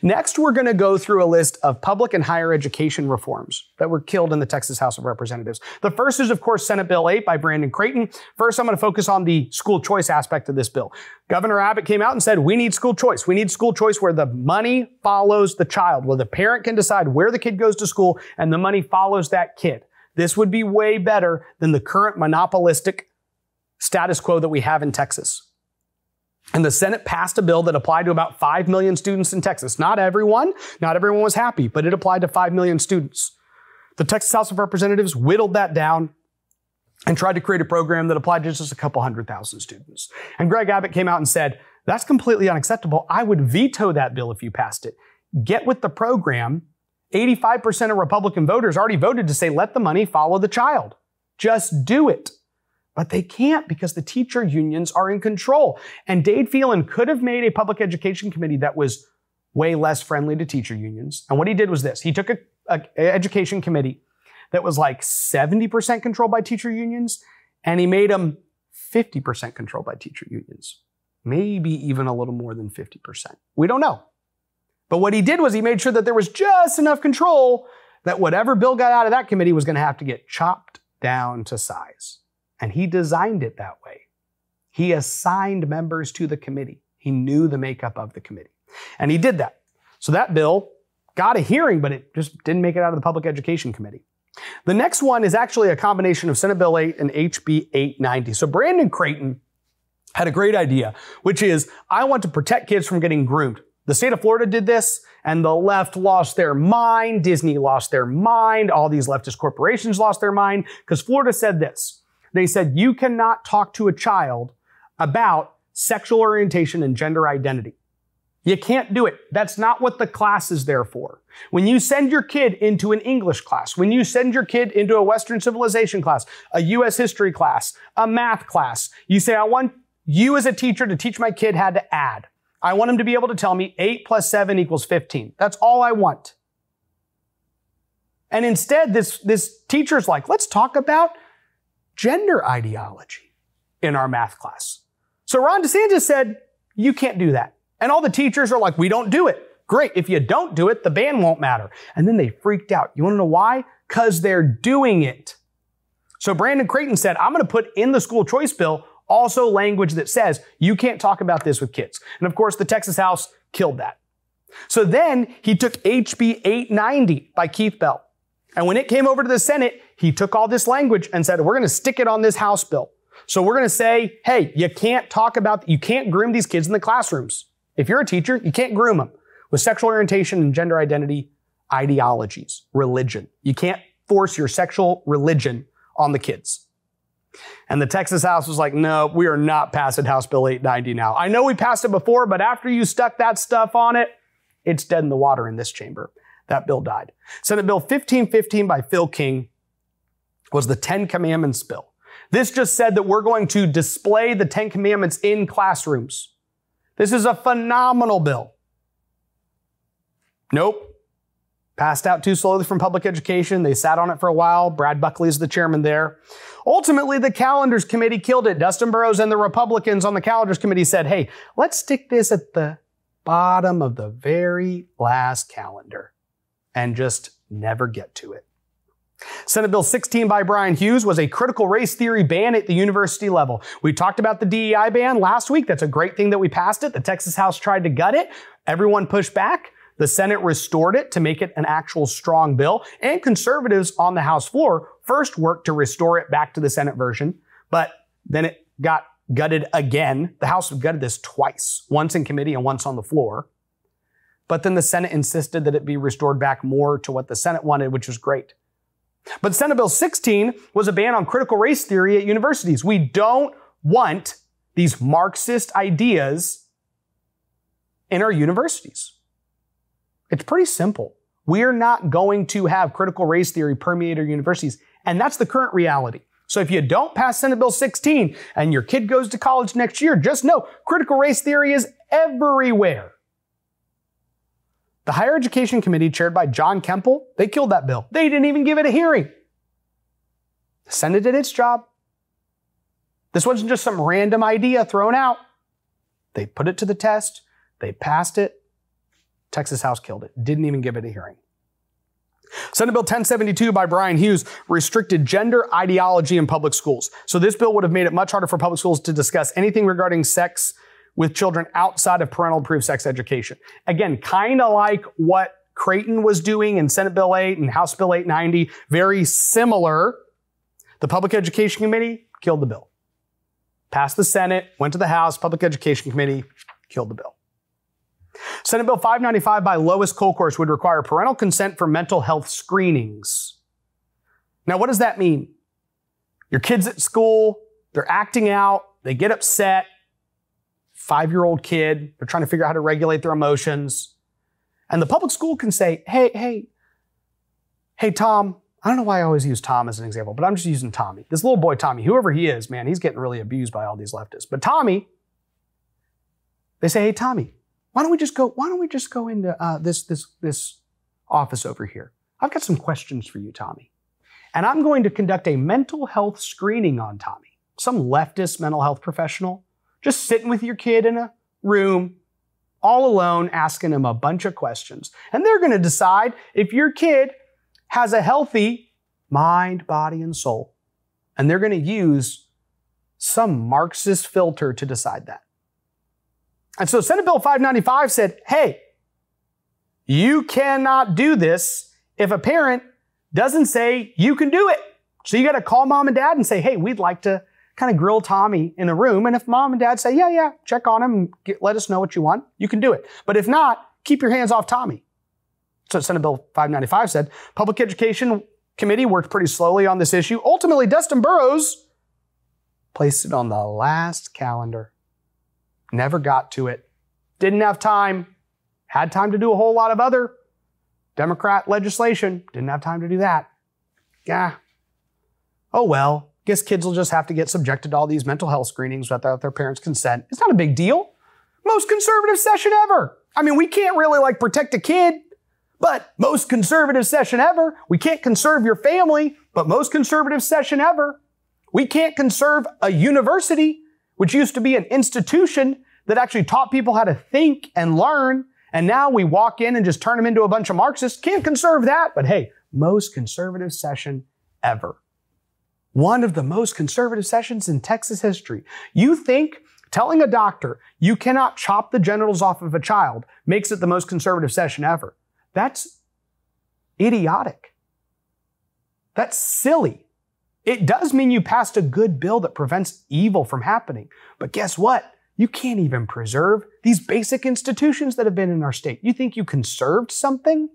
Next, we're going to go through a list of public and higher education reforms that were killed in the Texas House of Representatives. The first is, of course, Senate Bill 8 by Brandon Creighton. First, I'm going to focus on the school choice aspect of this bill. Governor Abbott came out and said, we need school choice. We need school choice where the money follows the child, where the parent can decide where the kid goes to school and the money follows that kid. This would be way better than the current monopolistic status quo that we have in Texas. And the Senate passed a bill that applied to about 5 million students in Texas. Not everyone was happy, but it applied to 5 million students. The Texas House of Representatives whittled that down and tried to create a program that applied to just a couple 100,000 students. And Greg Abbott came out and said, that's completely unacceptable. I would veto that bill if you passed it. Get with the program. 85% of Republican voters already voted to say, let the money follow the child. Just do it. But they can't because the teacher unions are in control. And Dade Phelan could have made a public education committee that was way less friendly to teacher unions. And what he did was this. He took an education committee that was like 70% controlled by teacher unions, and he made them 50% controlled by teacher unions. Maybe even a little more than 50%. We don't know. But what he did was he made sure that there was just enough control that whatever bill got out of that committee was going to have to get chopped down to size. And he designed it that way. He assigned members to the committee. He knew the makeup of the committee. And he did that. So that bill got a hearing, but it just didn't make it out of the Public Education Committee. The next one is actually a combination of Senate Bill 8 and HB 890. So Brandon Creighton had a great idea, which is, I want to protect kids from getting groomed. The state of Florida did this, and the left lost their mind. Disney lost their mind. All these leftist corporations lost their mind because Florida said this. They said, you cannot talk to a child about sexual orientation and gender identity. You can't do it. That's not what the class is there for. When you send your kid into an English class, when you send your kid into a Western civilization class, a U.S. history class, a math class, you say, I want you as a teacher to teach my kid how to add. I want him to be able to tell me 8 plus 7 equals 15. That's all I want. And instead, this teacher's like, let's talk about gender ideology in our math class. So Ron DeSantis said, you can't do that. And all the teachers are like, we don't do it. Great. If you don't do it, the ban won't matter. And then they freaked out. You want to know why? Because they're doing it. So Brandon Creighton said, I'm going to put in the school choice bill also language that says you can't talk about this with kids. And of course, the Texas House killed that. So then he took HB 890 by Keith Bell. And when it came over to the Senate, he took all this language and said, we're going to stick it on this House bill. So we're going to say, hey, you can't groom these kids in the classrooms. If you're a teacher, you can't groom them with sexual orientation and gender identity ideologies, religion. You can't force your sexual religion on the kids. And the Texas House was like, no, we are not passing House Bill 890 now. I know we passed it before, but after you stuck that stuff on it, it's dead in the water in this chamber. That bill died. Senate Bill 1515 by Phil King was the 10 Commandments bill. This just said that we're going to display the 10 Commandments in classrooms. This is a phenomenal bill. Nope. Passed out too slowly from public education. They sat on it for a while. Brad Buckley is the chairman there. Ultimately, the Calendars Committee killed it. Dustin Burrows and the Republicans on the Calendars Committee said, hey, let's stick this at the bottom of the very last calendar and just never get to it. Senate Bill 16 by Brian Hughes was a critical race theory ban at the university level. We talked about the DEI ban last week. That's a great thing that we passed it. The Texas House tried to gut it. Everyone pushed back. The Senate restored it to make it an actual strong bill. And conservatives on the House floor first worked to restore it back to the Senate version, but then it got gutted again. The House gutted this twice, once in committee and once on the floor. But then the Senate insisted that it be restored back more to what the Senate wanted, which was great. But Senate Bill 16 was a ban on critical race theory at universities. We don't want these Marxist ideas in our universities. It's pretty simple. We're not going to have critical race theory permeate our universities, and that's the current reality. So if you don't pass Senate Bill 16 and your kid goes to college next year, just know critical race theory is everywhere. The Higher Education Committee, chaired by John Kemple, they killed that bill. They didn't even give it a hearing. The Senate did its job. This wasn't just some random idea thrown out. They put it to the test. They passed it. Texas House killed it. Didn't even give it a hearing. Senate Bill 1072 by Brian Hughes restricted gender ideology in public schools. So this bill would have made it much harder for public schools to discuss anything regarding sex with children outside of parental approved sex education. Again, kind of like what Creighton was doing in Senate Bill 8 and House Bill 890, very similar. The Public Education Committee killed the bill. Passed the Senate, went to the House, Public Education Committee, killed the bill. Senate Bill 595 by Lois Kolkhorst would require parental consent for mental health screenings. Now, what does that mean? Your kid's at school, they're acting out, they get upset, 5-year-old kid, they're trying to figure out how to regulate their emotions. And the public school can say, hey, Tom, I don't know why I always use Tom as an example, but I'm just using Tommy. This little boy, Tommy, whoever he is, man, he's getting really abused by all these leftists. But Tommy, they say, hey, Tommy, why don't we just go into this office over here? I've got some questions for you, Tommy. And I'm going to conduct a mental health screening on Tommy. Some leftist mental health professional, just sitting with your kid in a room, all alone, asking him a bunch of questions. And they're going to decide if your kid has a healthy mind, body, and soul. And they're going to use some Marxist filter to decide that. And so Senate Bill 595 said, hey, you cannot do this if a parent doesn't say you can do it. So you got to call mom and dad and say, hey, we'd like to kind of grill Tommy in a room. And if mom and dad say, yeah, check on him, let us know what you want, you can do it. But if not, keep your hands off Tommy. So Senate Bill 595 said. Public Education Committee worked pretty slowly on this issue. Ultimately, Dustin Burrows placed it on the last calendar. Never got to it. Didn't have time. Had time to do a whole lot of other Democrat legislation. Didn't have time to do that. Yeah. Oh well. Guess kids will just have to get subjected to all these mental health screenings without their parents' consent. It's not a big deal. Most conservative session ever. I mean, we can't really protect a kid, but most conservative session ever. We can't conserve your family, but most conservative session ever. We can't conserve a university, which used to be an institution that actually taught people how to think and learn. And now we walk in and just turn them into a bunch of Marxists. Can't conserve that. But hey, most conservative session ever. One of the most conservative sessions in Texas history. You think telling a doctor you cannot chop the genitals off of a child makes it the most conservative session ever. That's idiotic. That's silly. It does mean you passed a good bill that prevents evil from happening. But guess what? You can't even preserve these basic institutions that have been in our state. You think you conserved something?